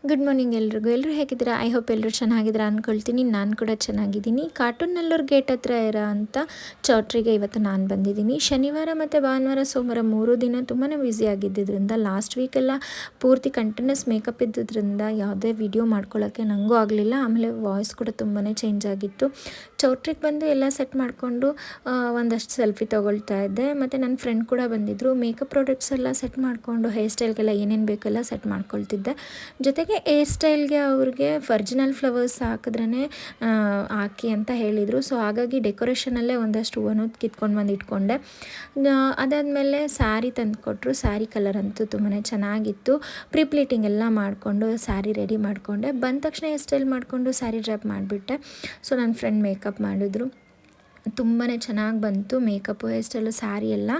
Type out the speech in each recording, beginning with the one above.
Good morning ಎಲ್ರಿಗೂ. ಎಲ್ಲರೂ ಹೇಗಿದ್ದೀರಾ? ಐ ಹೋಪ್ ಎಲ್ಲರೂ ಚೆನ್ನಾಗಿದ್ದೀರಾ ಅಂದ್ಕೊಳ್ತೀನಿ. ನಾನು ಕೂಡ ಚೆನ್ನಾಗಿದ್ದೀನಿ. ಕಾರ್ಟೂನ್ ನೆಲ್ಲೂರು ಗೇಟ್ ಹತ್ರ ಇರೋ ಅಂಥ ಚೌಟ್ರಿಗೆ ಇವತ್ತು ನಾನು ಬಂದಿದ್ದೀನಿ. ಶನಿವಾರ ಮತ್ತು ಭಾನುವಾರ, ಸೋಮವಾರ 3 ದಿನ ತುಂಬಾ ಬ್ಯುಸಿ ಆಗಿದ್ದರಿಂದ ಲಾಸ್ಟ್ ವೀಕೆಲ್ಲ ಪೂರ್ತಿ ಕಂಟಿನ್ಯೂಸ್ ಮೇಕಪ್ ಇದ್ದಿದ್ದರಿಂದ ಯಾವುದೇ ವಿಡಿಯೋ ಮಾಡ್ಕೊಳ್ಳೋಕ್ಕೆ ನನಗೂ ಆಗಲಿಲ್ಲ. ಆಮೇಲೆ ವಾಯ್ಸ್ ಕೂಡ ತುಂಬಾ ಚೇಂಜ್ ಆಗಿತ್ತು. ಚೌಟ್ರಿಗೆ ಬಂದು ಎಲ್ಲ ಸೆಟ್ ಮಾಡಿಕೊಂಡು ಒಂದಷ್ಟು ಸೆಲ್ಫಿ ತೊಗೊಳ್ತಾ ಇದ್ದೆ. ಮತ್ತು ನನ್ನ ಫ್ರೆಂಡ್ ಕೂಡ ಬಂದಿದ್ದರು. ಮೇಕಪ್ ಪ್ರಾಡಕ್ಟ್ಸ್ ಎಲ್ಲ ಸೆಟ್ ಮಾಡಿಕೊಂಡು ಹೇರ್ ಸ್ಟೈಲ್ಗೆಲ್ಲ ಏನೇನು ಬೇಕೆಲ್ಲ ಸೆಟ್ ಮಾಡ್ಕೊಳ್ತಿದ್ದೆ. ಜೊತೆಗೆ ಏರ್ ಸ್ಟೈಲ್ಗೆ ಅವ್ರಿಗೆ ಒರಿಜಿನಲ್ ಫ್ಲವರ್ಸ್ ಹಾಕಿದ್ರೇ ಹಾಕಿ ಅಂತ ಹೇಳಿದರು. ಸೊ ಹಾಗಾಗಿ ಡೆಕೋರೇಷನಲ್ಲೇ ಒಂದಷ್ಟು ಹೂವನ್ನು ಕಿತ್ಕೊಂಡು ಬಂದು ಇಟ್ಕೊಂಡೆ. ಅದಾದಮೇಲೆ ಸ್ಯಾರಿ ತಂದು ಕೊಟ್ಟರು. ಸ್ಯಾರಿ ಕಲರ್ ಅಂತೂ ತುಂಬಾ ಚೆನ್ನಾಗಿತ್ತು. ಪ್ಲೀಟಿಂಗ್ ಎಲ್ಲ ಮಾಡಿಕೊಂಡು ಸ್ಯಾರಿ ರೆಡಿ ಮಾಡಿಕೊಂಡೆ. ಬಂದ ತಕ್ಷಣ ಹೇರ್ ಸ್ಟೈಲ್ ಮಾಡಿಕೊಂಡು ಸ್ಯಾರಿ ಡ್ರಾಪ್ ಮಾಡಿಬಿಟ್ಟೆ. ಸೊ ನನ್ನ ಫ್ರೆಂಡ್ ಮೇಕಪ್ ಮಾಡಿದ್ರು. ತುಂಬಾ ಚೆನ್ನಾಗಿ ಬಂತು ಮೇಕಪ್ಪು, ಹೇರ್ ಸ್ಟೈಲು, ಸ್ಯಾರಿ ಎಲ್ಲ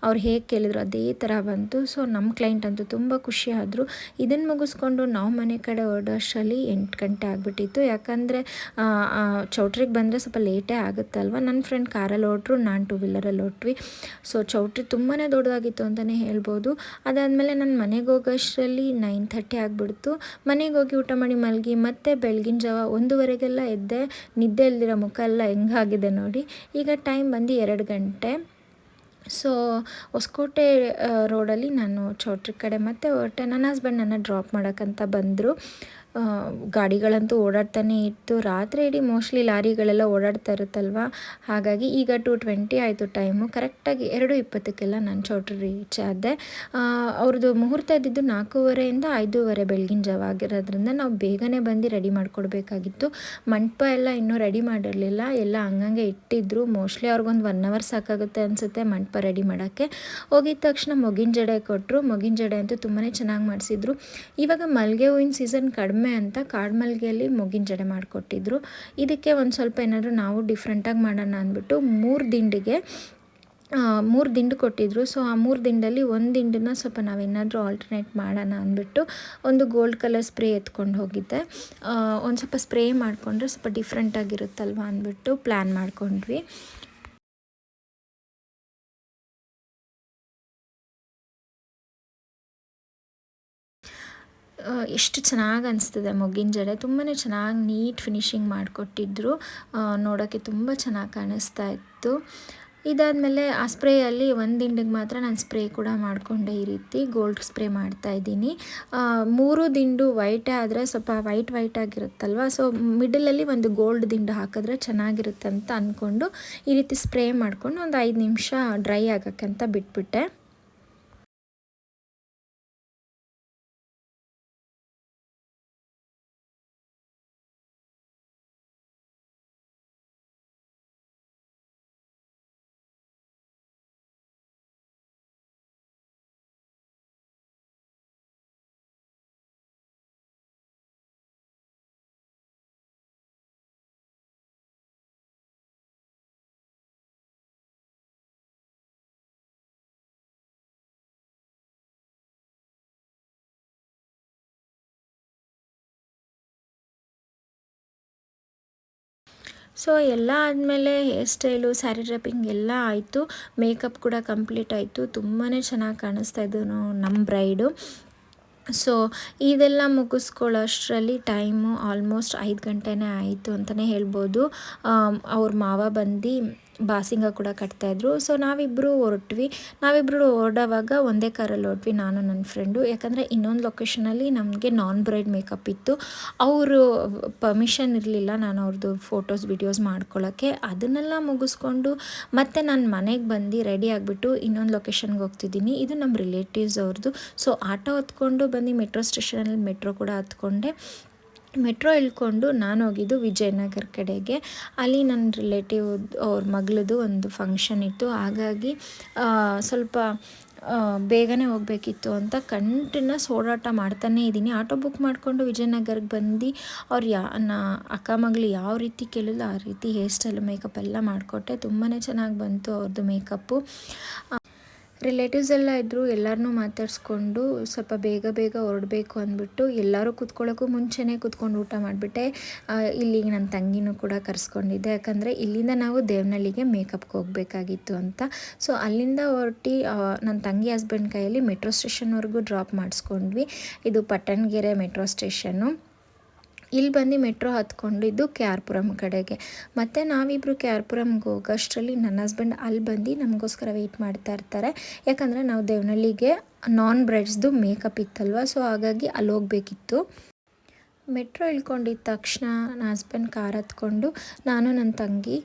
ಅವ್ರು ಹೇಗೆ ಕೇಳಿದ್ರು ಅದೇ ಥರ ಬಂತು. ಸೊ ನಮ್ಮ ಕ್ಲೈಂಟ್ ಅಂತೂ ತುಂಬ ಖುಷಿಯಾದರು. ಇದನ್ನು ಮುಗಿಸ್ಕೊಂಡು ನಾವು ಮನೆ ಕಡೆ ಹೊರಡೋಷ್ಟರಲ್ಲಿ 8 ಗಂಟೆ ಆಗಿಬಿಟ್ಟಿತ್ತು. ಯಾಕಂದರೆ ಚೌಟ್ರಿಗೆ ಬಂದರೆ ಸ್ವಲ್ಪ ಲೇಟೇ ಆಗುತ್ತಲ್ವ. ನನ್ನ ಫ್ರೆಂಡ್ ಕಾರಲ್ಲಿ ಹೊರಟ್ರು, ನಾನು 2 ವೀಲರಲ್ಲಿ ಹೊರಟ್ವಿ. ಸೊ ಚೌಟ್ರಿ ತುಂಬಾ ದೊಡ್ಡದಾಗಿತ್ತು ಅಂತಲೇ ಹೇಳ್ಬೋದು. ಅದಾದಮೇಲೆ ನಾನು ಮನೆಗೆ ಹೋಗೋಷ್ಟರಲ್ಲಿ 9:30 ಆಗಿಬಿಡ್ತು. ಮನೆಗೆ ಹೋಗಿ ಊಟ ಮಾಡಿ ಮಲಗಿ ಮತ್ತೆ ಬೆಳಗಿನ ಜಾವ 1:30ಗೆಲ್ಲ ಎದ್ದೆ. ನಿದ್ದೆ ಇಲ್ದಿರೋ ಮುಖ ಎಲ್ಲ ಹೆಂಗಾಗಿದೆ ನೋಡಿ. ಈಗ ಟೈಮ್ ಬಂದು 2 ಗಂಟೆ. ಸೊ ಹೊಸಕೋಟೆ ರೋಡಲ್ಲಿ ನಾನು ಚೌಟ್ರಿ ಕಡೆ ಮತ್ತೆ ಹೊರಟೆ. ನನ್ನ ಹಸ್ಬೆಂಡ್ ನನ್ನ ಡ್ರಾಪ್ ಮಾಡೋಕ್ಕಂತ ಬಂದರು. ಗಾಡಿಗಳಂತೂ ಓಡಾಡ್ತಾನೆ ಇತ್ತು. ರಾತ್ರಿ ಇಡೀ ಮೋಸ್ಟ್ಲಿ ಲಾರಿಗಳೆಲ್ಲ ಓಡಾಡ್ತಾ ಇರುತ್ತಲ್ವ, ಹಾಗಾಗಿ ಈಗ 2:20 ಆಯಿತು ಟೈಮು. ಕರೆಕ್ಟಾಗಿ 2:20ಕ್ಕೆಲ್ಲ ನಾನು ಚೌಟ್ರಿ ರೀಚ್ ಆದೆ. ಅವ್ರದ್ದು ಮುಹೂರ್ತ ಇದ್ದಿದ್ದು 4:15 5:30 ಬೆಳಗಿನ ಜಾವ ಆಗಿರೋದ್ರಿಂದ ನಾವು ಬೇಗನೆ ಬಂದು ರೆಡಿ ಮಾಡಿಕೊಡ್ಬೇಕಾಗಿತ್ತು. ಮಂಟಪ ಎಲ್ಲ ಇನ್ನೂ ರೆಡಿ ಮಾಡಿರಲಿಲ್ಲ, ಎಲ್ಲ ಹಂಗಂಗೆ ಇಟ್ಟಿದ್ರು. ಮೋಸ್ಟ್ಲಿ ಅವ್ರಿಗೊಂದು 1 ಅವರ್ ಸಾಕಾಗುತ್ತೆ ಅನಿಸುತ್ತೆ ಮಂಟಪ ರೆಡಿ ಮಾಡೋಕ್ಕೆ. ಹೋಗಿದ ತಕ್ಷಣ ಮೊಗಿನ ಜಡೆ ಕೊಟ್ಟರು. ಮೊಗಿನ ಜಡೆ ಅಂತೂ ತುಂಬಾ ಚೆನ್ನಾಗಿ ಮಾಡಿಸಿದ್ರು. ಇವಾಗ ಮಲ್ಲಿಗೆ ಹೂವಿನ ಸೀಸನ್ ಕಡಿಮೆ ಅಂತ ಕಾಡು ಮಲ್ಲಿಗೆಯಲ್ಲಿ ಮೊಗಿನ ಜಡೆ ಮಾಡಿಕೊಟ್ಟಿದ್ರು. ಇದಕ್ಕೆ ಒಂದು ಸ್ವಲ್ಪ ಏನಾದರೂ ನಾವು ಡಿಫ್ರೆಂಟಾಗಿ ಮಾಡೋಣ ಅಂದ್ಬಿಟ್ಟು 3 ದಿಂಡು ಕೊಟ್ಟಿದ್ರು. ಸೊ ಆ 3 ದಿಂಡಲ್ಲಿ ಒಂದು ದಿಂಡನ್ನ ಸ್ವಲ್ಪ ನಾವೇನಾದರೂ ಆಲ್ಟರ್ನೇಟ್ ಮಾಡೋಣ ಅಂದ್ಬಿಟ್ಟು ಒಂದು ಗೋಲ್ಡ್ ಕಲರ್ ಸ್ಪ್ರೇ ಎತ್ಕೊಂಡು ಹೋಗಿದ್ದೆ. ಒಂದು ಸ್ವಲ್ಪ ಸ್ಪ್ರೇ ಮಾಡಿಕೊಂಡ್ರೆ ಸ್ವಲ್ಪ ಡಿಫ್ರೆಂಟಾಗಿರುತ್ತಲ್ವ ಅಂದ್ಬಿಟ್ಟು ಪ್ಲ್ಯಾನ್ ಮಾಡ್ಕೊಂಡ್ವಿ. ಎಷ್ಟು ಚೆನ್ನಾಗಿ ಅನಿಸ್ತಿದೆ ಮೊಗ್ಗಿನ ಜಡೆ. ತುಂಬಾ ಚೆನ್ನಾಗಿ ನೀಟ್ ಫಿನಿಶಿಂಗ್ ಮಾಡಿಕೊಟ್ಟಿದ್ರು. ನೋಡೋಕ್ಕೆ ತುಂಬ ಚೆನ್ನಾಗಿ ಕಾಣಿಸ್ತಾ ಇತ್ತು. ಇದಾದಮೇಲೆ ಆ ಸ್ಪ್ರೇಯಲ್ಲಿ ಒಂದು ದಿಂಡಿಗೆ ಮಾತ್ರ ನಾನು ಸ್ಪ್ರೇ ಕೂಡ ಮಾಡಿಕೊಂಡೆ. ಈ ರೀತಿ ಗೋಲ್ಡ್ ಸ್ಪ್ರೇ ಮಾಡ್ತಾಯಿದ್ದೀನಿ. 3 ದಿಂಡು ವೈಟೇ ಆದರೆ ಸ್ವಲ್ಪ ವೈಟ್ ಆಗಿರುತ್ತಲ್ವ. ಸೊ ಮಿಡಲಲ್ಲಿ ಒಂದು ಗೋಲ್ಡ್ ದಿಂಡು ಹಾಕಿದ್ರೆ ಚೆನ್ನಾಗಿರುತ್ತೆ ಅಂತ ಅಂದ್ಕೊಂಡು ಈ ರೀತಿ ಸ್ಪ್ರೇ ಮಾಡಿಕೊಂಡು ಒಂದು 5 ನಿಮಿಷ ಡ್ರೈ ಆಗೋಕ್ಕೆ ಅಂತ ಬಿಟ್ಬಿಟ್ಟೆ. ಸೊ ಎಲ್ಲ ಆದಮೇಲೆ ಹೇರ್ ಸ್ಟೈಲು, ಸ್ಯಾರಿ ಡ್ರಾಪಿಂಗ್ ಎಲ್ಲ ಆಯಿತು. ಮೇಕಪ್ ಕೂಡ ಕಂಪ್ಲೀಟ್ ಆಯಿತು. ತುಂಬಾ ಚೆನ್ನಾಗಿ ಕಾಣಿಸ್ತಾ ಇದ್ದು ನಮ್ಮ ಬ್ರೈಡು. ಸೊ ಇದೆಲ್ಲ ಮುಗಿಸ್ಕೊಳ್ಳೋಷ್ಟರಲ್ಲಿ ಟೈಮು ಆಲ್ಮೋಸ್ಟ್ 5 ಗಂಟೆನೇ ಆಯಿತು ಅಂತಲೇ ಹೇಳ್ಬೋದು. ಅವ್ರ ಮಾವ ಬಂದು ಬಾಸಿಂಗ ಕೂಡ ಕಟ್ತಾಯಿದ್ರು. ಸೊ ನಾವಿಬ್ಬರು ಹೊರಡುವಾಗ ಒಂದೇ ಕಾರಲ್ಲಿ ಹೊರಟ್ವಿ, ನಾನು ನನ್ನ ಫ್ರೆಂಡು. ಯಾಕಂದರೆ ಇನ್ನೊಂದು ಲೊಕೇಶನಲ್ಲಿ ನಮಗೆ ನಾನ್ ಬ್ರೈಡ್ ಮೇಕಪ್ ಇತ್ತು. ಅವರು ಪರ್ಮಿಷನ್ ಇರಲಿಲ್ಲ ನಾನು ಅವ್ರದ್ದು ಫೋಟೋಸ್ ವಿಡಿಯೋಸ್ ಮಾಡ್ಕೊಳ್ಳೋಕ್ಕೆ. ಅದನ್ನೆಲ್ಲ ಮುಗಿಸ್ಕೊಂಡು ಮತ್ತೆ ನಾನು ಮನೆಗೆ ಬಂದು ರೆಡಿ ಆಗಿಬಿಟ್ಟು ಇನ್ನೊಂದು ಲೊಕೇಶನ್ಗೆ ಹೋಗ್ತಿದ್ದೀನಿ. ಇದು ನಮ್ಮ ರಿಲೇಟಿವ್ಸ್ ಅವ್ರದ್ದು. ಸೊ ಆಟೋ ಹತ್ಕೊಂಡು ಬಂದು ಮೆಟ್ರೋ ಸ್ಟೇಷನಲ್ಲಿ ಮೆಟ್ರೋ ಕೂಡ ಹತ್ಕೊಂಡೆ. ಮೆಟ್ರೋ ಇಳ್ಕೊಂಡು ನಾನು ಹೋಗಿದ್ದು ವಿಜಯನಗರ ಕಡೆಗೆ. ಅಲ್ಲಿ ನನ್ನ ರಿಲೇಟಿವ್ ಅವ್ರ ಮಗಳದು ಒಂದು ಫಂಕ್ಷನ್ ಇತ್ತು. ಹಾಗಾಗಿ ಸ್ವಲ್ಪ ಬೇಗನೆ ಹೋಗಬೇಕಿತ್ತು ಅಂತ ಕಂಟಿನ್ಯೂಸ್ ಓಡಾಟ ಮಾಡ್ತಾನೇ ಇದ್ದೀನಿ. ಆಟೋ ಬುಕ್ ಮಾಡಿಕೊಂಡು ವಿಜಯನಗರಕ್ಕೆ ಬಂದು ಅವ್ರು ಅಕ್ಕ ಮಗಳು ಯಾವ ರೀತಿ ಕೇಳಿಲ್ಲ ಆ ರೀತಿ ಹೇರ್ ಸ್ಟೈಲು ಮೇಕಪ್ ಎಲ್ಲ ಮಾಡಿಕೊಟ್ಟೆ. ತುಂಬಾ ಚೆನ್ನಾಗಿ ಬಂತು ಅವ್ರದ್ದು ಮೇಕಪ್ಪು. ರಿಲೇಟಿವ್ಸ್ ಎಲ್ಲ ಇದ್ದರು. ಎಲ್ಲರನ್ನೂ ಮಾತಾಡಿಸ್ಕೊಂಡು ಸ್ವಲ್ಪ ಬೇಗ ಬೇಗ ಹೊರಡಬೇಕು ಅಂದ್ಬಿಟ್ಟು ಎಲ್ಲರೂ ಕೂತ್ಕೊಳ್ಳೋಕ್ಕೂ ಮುಂಚೆನೇ ಕೂತ್ಕೊಂಡು ಊಟ ಮಾಡಿಬಿಟ್ಟೆ. ಇಲ್ಲಿಗೆ ನನ್ನ ತಂಗಿನೂ ಕೂಡ ಕರೆಸ್ಕೊಂಡಿದ್ದೆ, ಯಾಕಂದರೆ ಇಲ್ಲಿಂದ ನಾವು ದೇವನಹಳ್ಳಿಗೆ ಮೇಕಪ್ಗೆ ಹೋಗಬೇಕಾಗಿತ್ತು ಅಂತ. ಸೊ ಅಲ್ಲಿಂದ ಹೊರಟಿ ನನ್ನ ತಂಗಿ ಹಸ್ಬೆಂಡ್ ಕೈಯಲ್ಲಿ ಮೆಟ್ರೋ ಸ್ಟೇಷನ್ವರೆಗೂ ಡ್ರಾಪ್ ಮಾಡಿಸ್ಕೊಂಡ್ವಿ. ಇದು ಪಟ್ಟಣಗೆರೆ ಮೆಟ್ರೋ ಸ್ಟೇಷನ್ನು. ಇಲ್ಲಿ ಬಂದು ಮೆಟ್ರೋ ಹತ್ಕೊಂಡಿದ್ದು ಕೆ ಆರ್ ಪುರಂ ಕಡೆಗೆ. ಮತ್ತು ನಾವಿಬ್ಬರು ಕೆ ಆರ್ ಪುರಂಗೆ ಹೋಗೋಷ್ಟರಲ್ಲಿ ನನ್ನ ಹಸ್ಬೆಂಡ್ ಅಲ್ಲಿ ಬಂದು ನಮಗೋಸ್ಕರ ವೆಯ್ಟ್ ಮಾಡ್ತಾ ಇರ್ತಾರೆ. ಯಾಕಂದರೆ ನಾವು ದೇವನಹಳ್ಳಿಗೆ ನಾನ್ ಬ್ರೈಡ್ಸ್ದು ಮೇಕಪ್ ಇತ್ತಲ್ವ, ಸೊ ಹಾಗಾಗಿ ಅಲ್ಲಿ ಹೋಗಬೇಕಿತ್ತು. ಮೆಟ್ರೋ ಇಳ್ಕೊಂಡಿದ್ದ ತಕ್ಷಣ ನನ್ನ ಹಸ್ಬೆಂಡ್ ಕಾರ್ ಹತ್ಕೊಂಡು ನಾನು ನನ್ನ ತಂಗಿ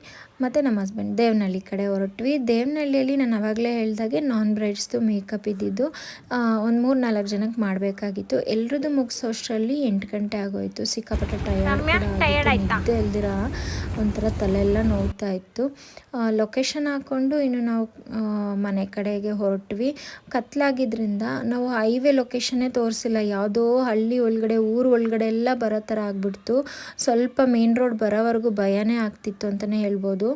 ಮತ್ತು ನಮ್ಮ ಹಸ್ಬೆಂಡ್ ದೇವನಹಳ್ಳಿ ಕಡೆ ಹೊರಟ್ವಿ. ದೇವನಹಳ್ಳಿಯಲ್ಲಿ ನಾನು ಆವಾಗಲೇ ಹೇಳ್ದಾಗೆ ನಾನ್ ಬ್ರೈಡ್ಸ್ದು ಮೇಕಪ್ ಇದ್ದಿದ್ದು ಒಂದು 3-4 ಜನಕ್ಕೆ ಮಾಡಬೇಕಾಗಿತ್ತು. ಎಲ್ರದ್ದು ಮುಗಿಸೋಷ್ಟರಲ್ಲಿ 8 ಗಂಟೆ ಆಗೋಯಿತು. ಸಿಕ್ಕಾಪಟ್ಟೆ ನಿದ್ದೆ ಇಲ್ದಿರ ಒಂಥರ ತಲೆಯೆಲ್ಲ ನೋವ್ತಾ ಇತ್ತು. ಲೊಕೇಶನ್ ಹಾಕ್ಕೊಂಡು ಇನ್ನು ನಾವು ಮನೆ ಕಡೆಗೆ ಹೊರಟ್ವಿ. ಕತ್ಲಾಗಿದ್ದರಿಂದ ನಾವು ಹೈವೇ ಲೊಕೇಶನ್ನೇ ತೋರಿಸಿಲ್ಲ, ಯಾವುದೋ ಹಳ್ಳಿ ಒಳಗಡೆ ಊರು ಒಳಗಡೆ ಎಲ್ಲ ಬರೋ ಥರ ಆಗ್ಬಿಡ್ತು. ಸ್ವಲ್ಪ ಮೇನ್ ರೋಡ್ ಬರೋವರೆಗೂ ಭಯನೇ ಆಗ್ತಿತ್ತು ಅಂತಲೇ ಹೇಳ್ಬೋದು.